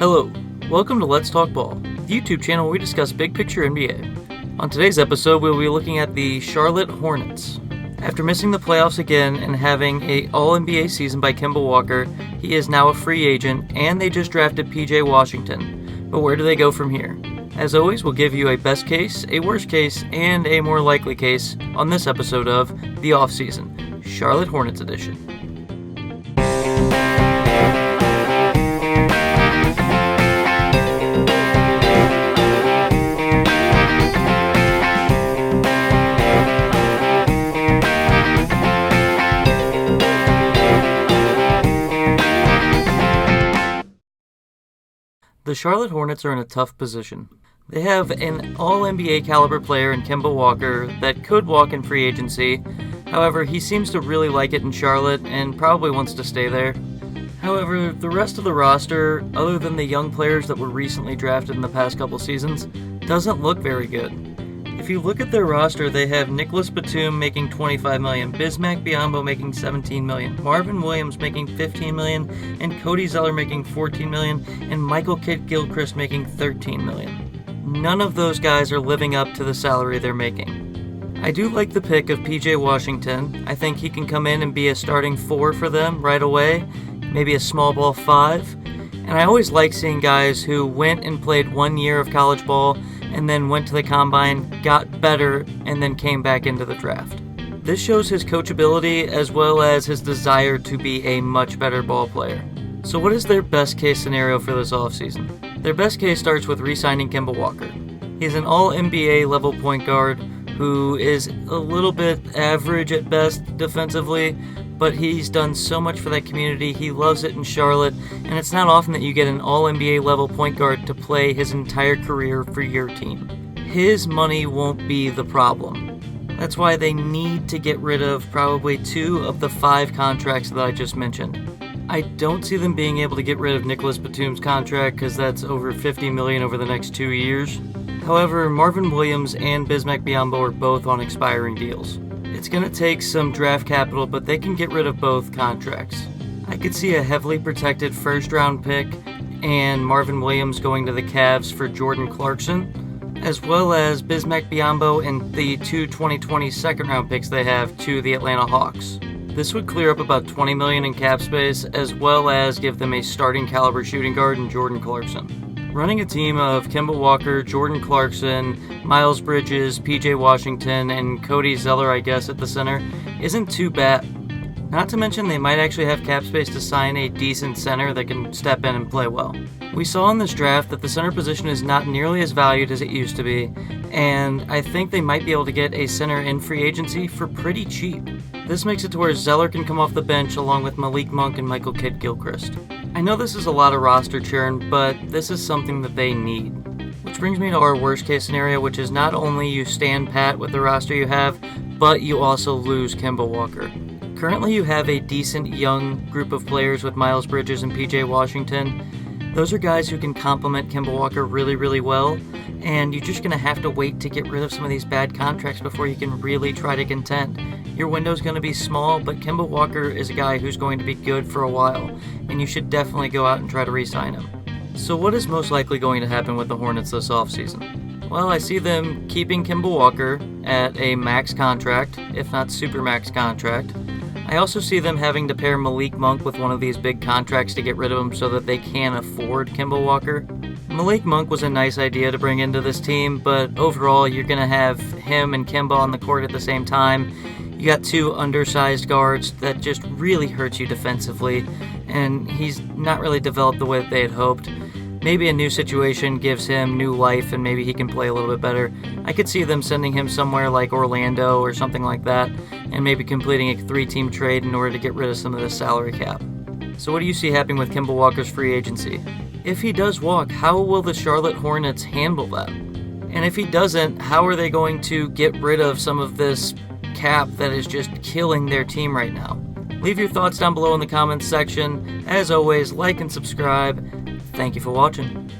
Hello, welcome to Let's Talk Ball, the YouTube channel where we discuss big picture NBA. On today's episode, we'll be looking at the Charlotte Hornets. After missing the playoffs again and having an All-NBA season by Kemba Walker, he is now a free agent, and they just drafted PJ Washington. But where do they go from here? As always, we'll give you a best case, a worst case, and a more likely case on this episode of The Offseason, Charlotte Hornets edition. The Charlotte Hornets are in a tough position. They have an All-NBA caliber player in Kemba Walker that could walk in free agency. However, he seems to really like it in Charlotte and probably wants to stay there. However, the rest of the roster, other than the young players that were recently drafted in the past couple seasons, doesn't look very good. If you look at their roster, they have Nicholas Batum making $25 million, Bismack Biyombo making $17 million, Marvin Williams making $15 million, and Cody Zeller making $14 million, and Michael Kidd-Gilchrist making $13 million. None of those guys are living up to the salary they're making. I do like the pick of PJ Washington. I think he can come in and be a starting 4 for them right away, maybe a small ball 5. And I always like seeing guys who went and played 1 year of college ball and then went to the combine, got better, and then came back into the draft. This shows his coachability as well as his desire to be a much better ball player. So what is their best case scenario for this offseason? Their best case starts with re-signing Kemba Walker. He's an all-NBA level point guard who is a little bit average at best defensively, but he's done so much for that community. He loves it in Charlotte, and it's not often that you get an all-NBA level point guard to play his entire career for your team. His money won't be the problem. That's why they need to get rid of probably 2 of the 5 contracts that I just mentioned. I don't see them being able to get rid of Nicholas Batum's contract because that's over $50 million over the next 2 years. However, Marvin Williams and Bismack Biyombo are both on expiring deals. It's going to take some draft capital, but they can get rid of both contracts. I could see a heavily protected first-round pick and Marvin Williams going to the Cavs for Jordan Clarkson, as well as Bismack Biyombo and the 2 2020 second-round picks they have to the Atlanta Hawks. This would clear up about $20 million in cap space, as well as give them a starting caliber shooting guard in Jordan Clarkson. Running a team of Kemba Walker, Jordan Clarkson, Miles Bridges, PJ Washington, and Cody Zeller, I guess, at the center isn't too bad. Not to mention they might actually have cap space to sign a decent center that can step in and play well. We saw in this draft that the center position is not nearly as valued as it used to be, and I think they might be able to get a center in free agency for pretty cheap. This makes it to where Zeller can come off the bench along with Malik Monk and Michael Kidd-Gilchrist. I know this is a lot of roster churn, but this is something that they need. Which brings me to our worst case scenario, which is not only you stand pat with the roster you have, but you also lose Kemba Walker. Currently you have a decent young group of players with Miles Bridges and PJ Washington. Those are guys who can complement Kemba Walker really, really well, and you're just going to have to wait to get rid of some of these bad contracts before you can really try to contend. Your window's going to be small, but Kemba Walker is a guy who's going to be good for a while, and you should definitely go out and try to re-sign him. So what is most likely going to happen with the Hornets this offseason? Well, I see them keeping Kemba Walker at a max contract, if not super max contract. I also see them having to pair Malik Monk with one of these big contracts to get rid of him so that they can afford Kemba Walker. Malik Monk was a nice idea to bring into this team, but overall you're going to have him and Kemba on the court at the same time. You got 2 undersized guards that just really hurts you defensively, and he's not really developed the way that they had hoped. Maybe a new situation gives him new life and maybe he can play a little bit better. I could see them sending him somewhere like Orlando or something like that, and maybe completing a 3-team trade in order to get rid of some of the salary cap. So what do you see happening with Kemba Walker's free agency? If he does walk, how will the Charlotte Hornets handle that? And if he doesn't, how are they going to get rid of some of this cap that is just killing their team right now? Leave your thoughts down below in the comments section. As always, like and subscribe. Thank you for watching.